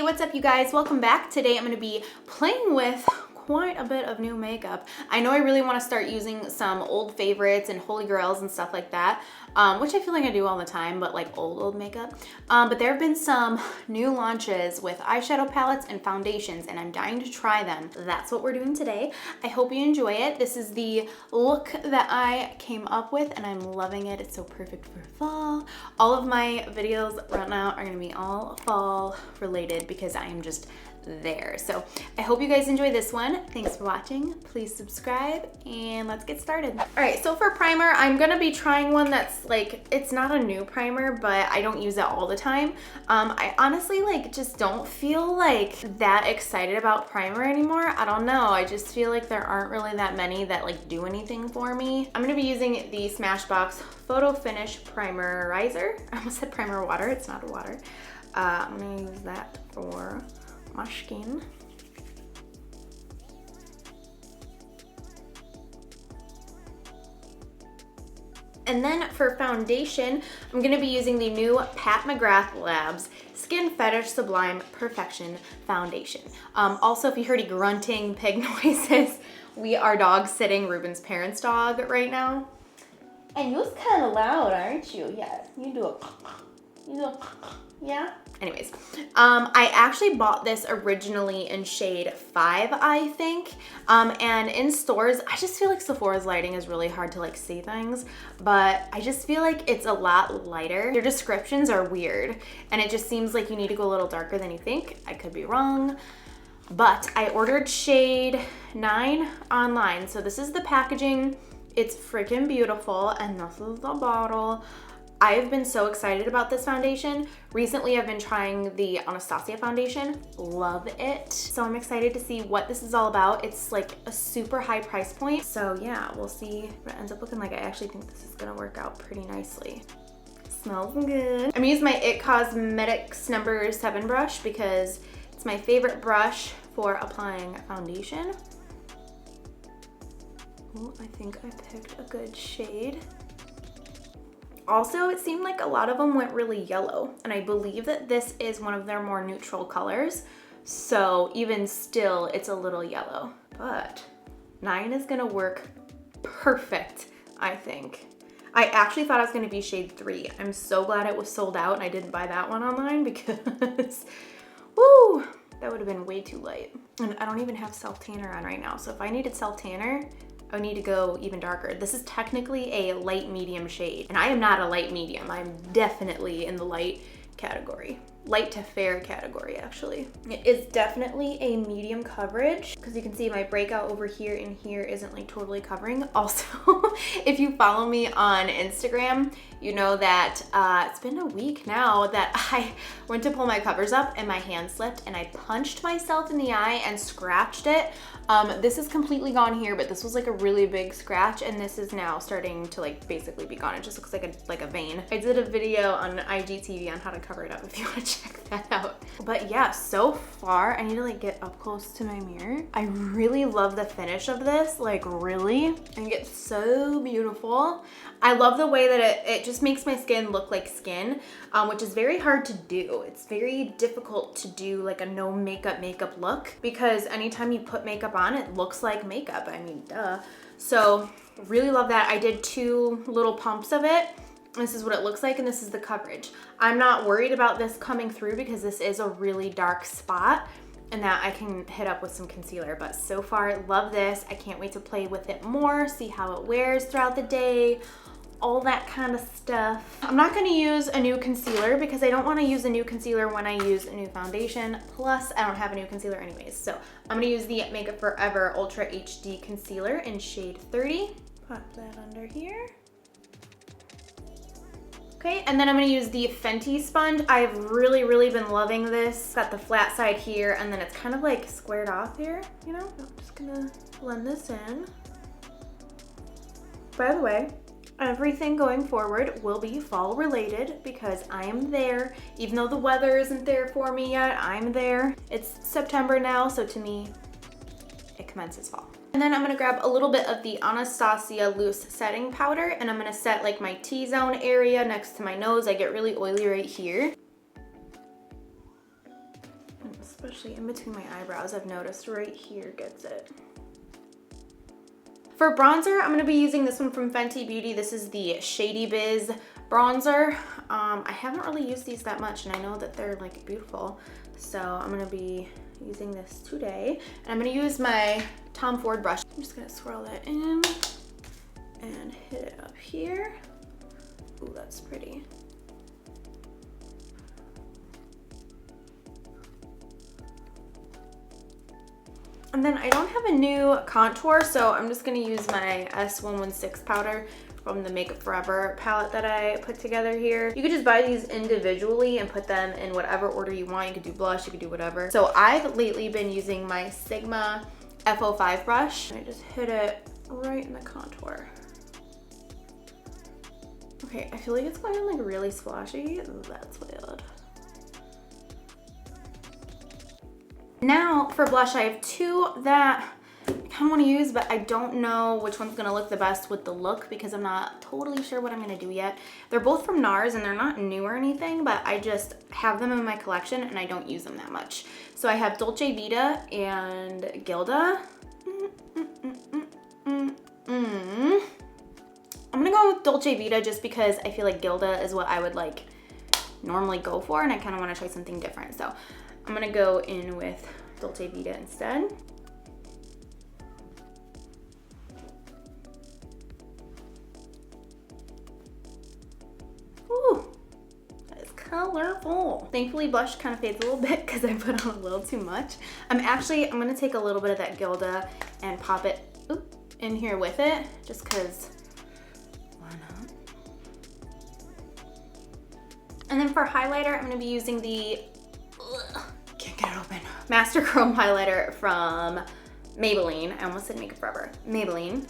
Hey, what's up you guys? Welcome back. Today I'm going to be playing with quite a bit of new makeup. I know I really want to start using some old favorites and holy grails and stuff like that, which I feel like I do all the time, but like old makeup. But there have been some new launches with eyeshadow palettes and foundations, and I'm dying to try them. That's what we're doing today. I hope you enjoy it. This is the look that I came up with, and I'm loving it. It's so perfect for fall. All of my videos right now are going to be all fall related because I am just there. So I hope you guys enjoy this one. Thanks for watching. Please subscribe and let's get started. All right, so for primer, I'm gonna be trying one that's like, it's not a new primer, but I don't use it all the time. I honestly just don't feel like that excited about primer anymore. I don't know. I just feel like there aren't really that many that do anything for me. I'm gonna be using the Smashbox Photo Finish Primerizer. I almost said primer water. It's not a water. I'm gonna use that for my skin. And then for foundation, I'm gonna be using the new Mcgrath Labs Skin Fetish Sublime Perfection Foundation. Also, if you heard any grunting pig noises, we are dog sitting Ruben's parents' dog right now. And you're kind of loud, aren't you? Yeah, you do it. Yeah? Anyways, I actually bought this originally in shade 5, I think. And in stores, I just feel like Sephora's lighting is really hard to see things, but I just feel like it's a lot lighter. Their descriptions are weird, and it just seems like you need to go a little darker than you think. I could be wrong, but I ordered shade 9 online. So this is the packaging. It's freaking beautiful, and this is the bottle. I have been so excited about this foundation. Recently, I've been trying the Anastasia foundation. Love it. So I'm excited to see what this is all about. It's like a super high price point. So yeah, we'll see what it ends up looking like. I actually think this is gonna work out pretty nicely. Smells good. I'm gonna use my IT Cosmetics number 7 brush because it's my favorite brush for applying foundation. Ooh, I think I picked a good shade. Also, it seemed like a lot of them went really yellow, and I believe that this is one of their more neutral colors. So even still, it's a little yellow, but 9 is gonna work perfect, I think. I actually thought it was gonna be shade 3. I'm so glad it was sold out and I didn't buy that one online because, woo, that would have been way too light. And I don't even have self tanner on right now. So if I needed self tanner, I need to go even darker. This is technically a light medium shade, and I am not a light medium. I'm definitely in the light category. Light to fair category, actually. It is definitely a medium coverage because you can see my breakout over here and here isn't totally covering. Also, if you follow me on Instagram, you know that it's been a week now that I went to pull my covers up and my hand slipped and I punched myself in the eye and scratched it. This is completely gone here, but this was a really big scratch, and this is now starting to basically be gone. It just looks like a vein. I did a video on IGTV on how to cover it up if you want to check that out. But yeah, so far, I need to get up close to my mirror. I really love the finish of this, really. I think it's so beautiful. I love the way that it just makes my skin look like skin, which is very hard to do. It's very difficult to do a no makeup look because anytime you put makeup on, it looks like makeup. I mean, duh. So really love that. I did 2 little pumps of it. This is what it looks like, and this is the coverage. I'm not worried about this coming through because this is a really dark spot and that I can hit up with some concealer. But so far, love this. I can't wait to play with it more, see how it wears throughout the day, all that kind of stuff. I'm not gonna use a new concealer because I don't wanna use a new concealer when I use a new foundation. Plus, I don't have a new concealer anyways. So I'm gonna use the Makeup Forever Ultra HD Concealer in shade 30. Pop that under here. Okay, and then I'm gonna use the Fenty sponge. I've really been loving this. It's got the flat side here, and then it's kind of squared off here, you know? I'm just gonna blend this in. By the way, everything going forward will be fall related because I am there. Even though the weather isn't there for me yet, I'm there. It's September now, so to me, it commences fall. And then I'm gonna grab a little bit of the Anastasia Loose Setting Powder, and I'm gonna set my T-zone area next to my nose. I get really oily right here. especially in between my eyebrows, I've noticed right here gets it. For bronzer, I'm gonna be using this one from Fenty Beauty. This is the Shady Biz bronzer. I haven't really used these that much, and I know that they're like beautiful. So I'm gonna be using this today. And I'm gonna use my Tom Ford brush. I'm just gonna swirl that in and hit it up here. Ooh, that's pretty. And then I don't have a new contour, so I'm just gonna use my S116 powder from the Makeup Forever palette that I put together here. You could just buy these individually and put them in whatever order you want. You could do blush, you could do whatever. So I've lately been using my Sigma F05 brush. I just hit it right in the contour. Okay, I feel like it's going like really splashy. That's weird. Now for blush, I have two that I kind of want to use, but I don't know which one's going to look the best with the look because I'm not totally sure what I'm going to do yet. They're both from Nars and they're not new or anything, but I just have them in my collection and I don't use them that much. So I have Dolce Vita and Gilda. I'm going to go with Dolce Vita just because I feel like Gilda is what I would like normally go for and I kind of want to try something different. So I'm gonna go in with Dolce Vita instead. Ooh, that is colorful. Thankfully, blush kind of fades a little bit because I put on a little too much. I'm gonna take a little bit of that Gilda and pop it in here with it, just because why not? And then for highlighter, I'm gonna be using the can't get it open. Master Chrome highlighter from Maybelline. I almost said Makeup Forever. Maybelline.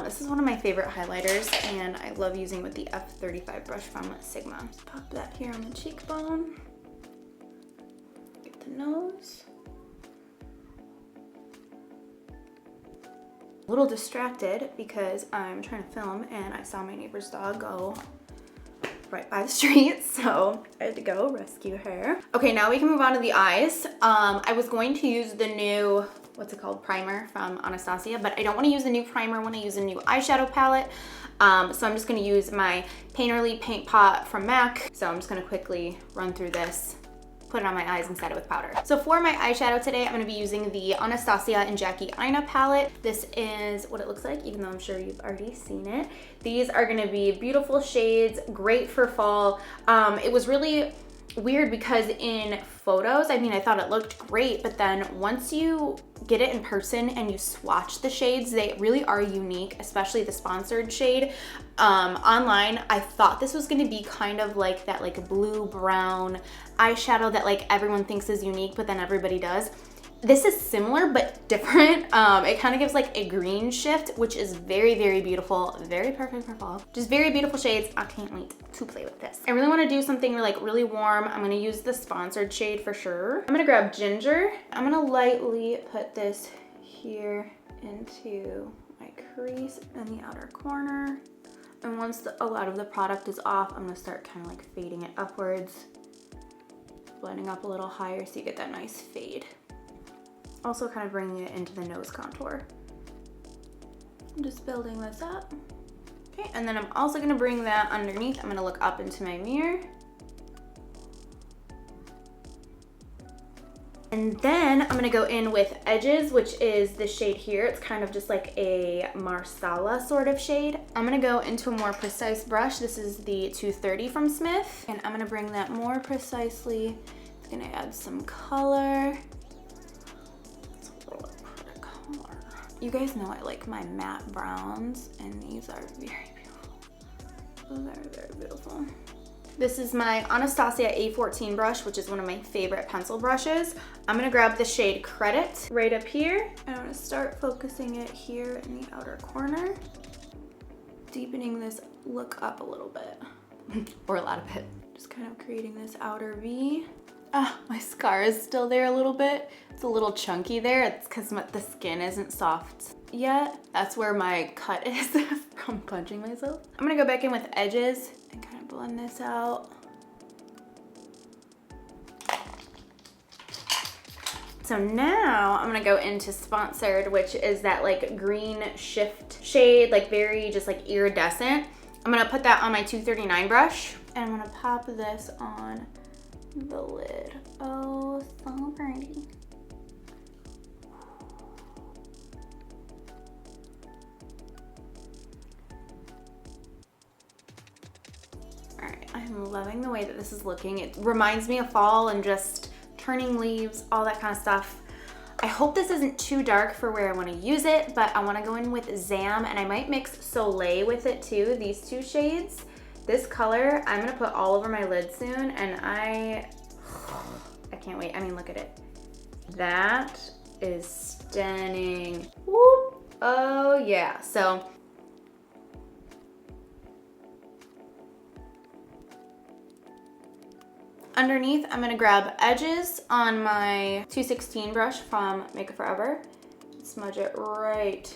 This is one of my favorite highlighters and I love using with the F35 brush from Sigma. Just pop that here on the cheekbone. Get the nose. A little distracted because I'm trying to film and I saw my neighbor's dog go right by the street, so I had to go rescue her. Okay, now we can move on to the eyes. I was going to use the new, what's it called, primer from Anastasia, but I don't want to use the new primer when I use a new eyeshadow palette. So I'm just going to use my Painterly Paint Pot from MAC. So I'm just going to quickly run through this, put it on my eyes and set it with powder. So for my eyeshadow today, I'm gonna be using the Anastasia and Jackie AINA palette. This is what it looks like, even though I'm sure you've already seen it. These are gonna be beautiful shades, great for fall. It was really weird because in photos, I mean, I thought it looked great, but then once you get it in person and you swatch the shades, they really are unique, especially the sponsored shade. Online, I thought this was gonna be kind of like that like blue brown eyeshadow that like everyone thinks is unique, but then everybody does. This is similar but different. It kind of gives like a green shift, which is very, very beautiful, very perfect for fall. Just very beautiful shades. I can't wait to play with this. I really want to do something like really warm. I'm going to use the sponsored shade for sure. I'm going to grab Ginger. I'm going to lightly put this here into my crease in the outer corner. And once a lot of the product is off, I'm going to start kind of like fading it upwards, blending up a little higher so you get that nice fade. Also kind of bringing it into the nose contour. I'm just building this up. Okay, and then I'm also gonna bring that underneath. I'm gonna look up into my mirror. And then I'm gonna go in with Edges, which is this shade here. It's kind of just like a Marsala sort of shade. I'm gonna go into a more precise brush. This is the 230 from Smith. And I'm gonna bring that more precisely. It's gonna add some color. You guys know I like my matte browns, and these are very beautiful. Very, very beautiful. This is my Anastasia A14 brush, which is one of my favorite pencil brushes. I'm gonna grab the shade Credit right up here, and I'm gonna start focusing it here in the outer corner, deepening this look up a little bit, or a lot of it. Just kind of creating this outer V. Ah, my scar is still there a little bit. It's a little chunky there. It's because the skin isn't soft yet. That's where my cut is from punching myself. I'm gonna go back in with Edges and kind of blend this out. So now I'm gonna go into Sponsored, which is that like green shift shade, like very just like iridescent. I'm gonna put that on my 239 brush and I'm gonna pop this on the lid. Oh, so pretty. All right, I'm loving the way that this is looking. It reminds me of fall and just turning leaves, all that kind of stuff. I hope this isn't too dark for where I want to use it, but I want to go in with Zam, and I might mix Soleil with it too, these two shades. This color, I'm going to put all over my lid soon, and I can't wait. I mean, look at it. That is stunning. Whoop. Oh yeah. So underneath, I'm gonna grab edges on my 216 brush from Make It Forever. Smudge it right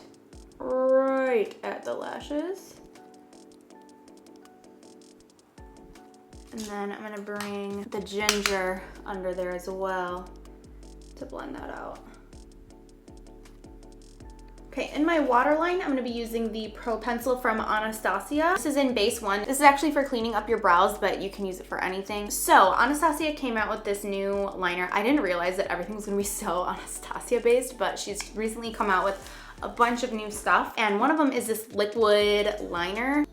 at the lashes. And then I'm gonna bring the ginger under there as well to blend that out. Okay, in my waterline, I'm gonna be using the Pro Pencil from Anastasia. This is in base 1. This is actually for cleaning up your brows, but you can use it for anything. So Anastasia came out with this new liner. I didn't realize that everything was gonna be so Anastasia based, but she's recently come out with a bunch of new stuff. And one of them is this liquid liner.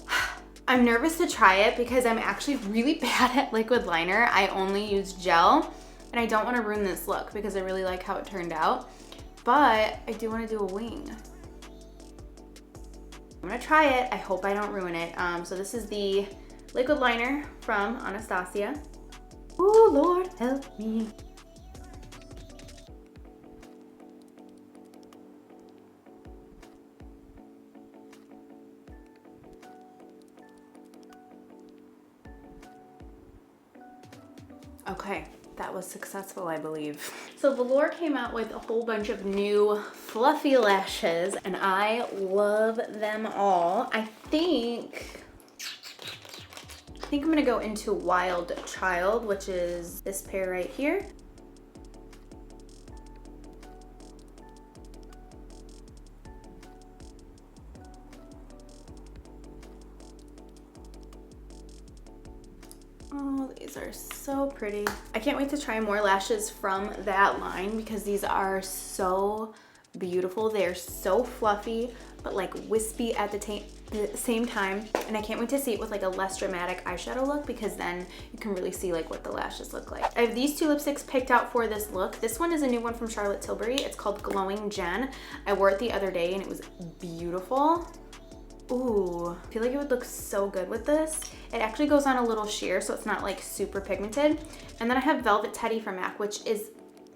I'm nervous to try it because I'm actually really bad at liquid liner. I only use gel, and I don't wanna ruin this look because I really like how it turned out. But I do wanna do a wing. I'm gonna try it. I hope I don't ruin it. So this is the liquid liner from Anastasia. Oh, Lord, help me. Okay, that was successful, I believe. So Velour came out with a whole bunch of new fluffy lashes, and I love them all. I think I'm gonna go into Wild Child, which is this pair right here. Oh, these are so pretty. I can't wait to try more lashes from that line because these are so beautiful. They're so fluffy, but like wispy at the same time. And I can't wait to see it with like a less dramatic eyeshadow look because then you can really see like what the lashes look like. I have these two lipsticks picked out for this look. This one is a new one from Charlotte Tilbury. It's called Glowing Jen. I wore it the other day and it was beautiful. Ooh, I feel like it would look so good with this. It actually goes on a little sheer, so it's not like super pigmented. And then I have Velvet Teddy from MAC, which is,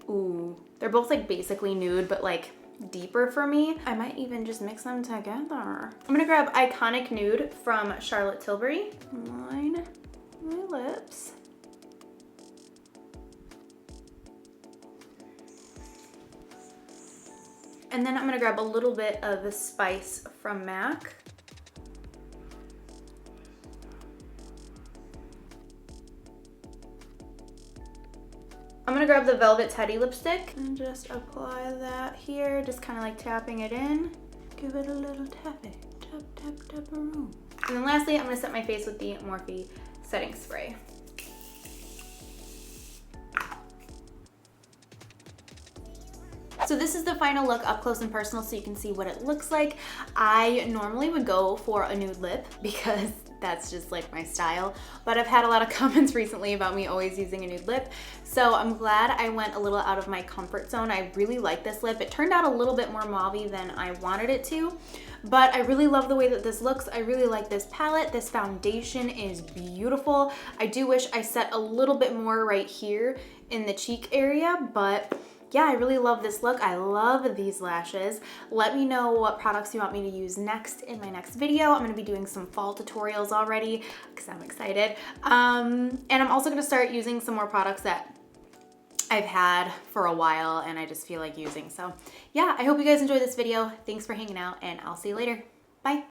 ooh, they're both like basically nude, but like deeper for me. I might even just mix them together. I'm gonna grab Iconic Nude from Charlotte Tilbury. Line my lips. And then I'm gonna grab a little bit of the Spice from MAC. I'm gonna grab the Velvet Teddy lipstick and just apply that here, just kind of like tapping it in. Give it a little tapping, tap, tap, tap-a-room. And then lastly, I'm gonna set my face with the Morphe setting spray. So this is the final look up close and personal so you can see what it looks like. I normally would go for a nude lip because that's just like my style, but I've had a lot of comments recently about me always using a nude lip. So I'm glad I went a little out of my comfort zone. I really like this lip. It turned out a little bit more mauve-y than I wanted it to, but I really love the way that this looks. I really like this palette. This foundation is beautiful. I do wish I set a little bit more right here in the cheek area, but yeah, I really love this look. I love these lashes. Let me know what products you want me to use next in my next video. I'm gonna be doing some fall tutorials already because I'm excited. And I'm also gonna start using some more products that I've had for a while and I just feel like using. So yeah, I hope you guys enjoyed this video. Thanks for hanging out and I'll see you later.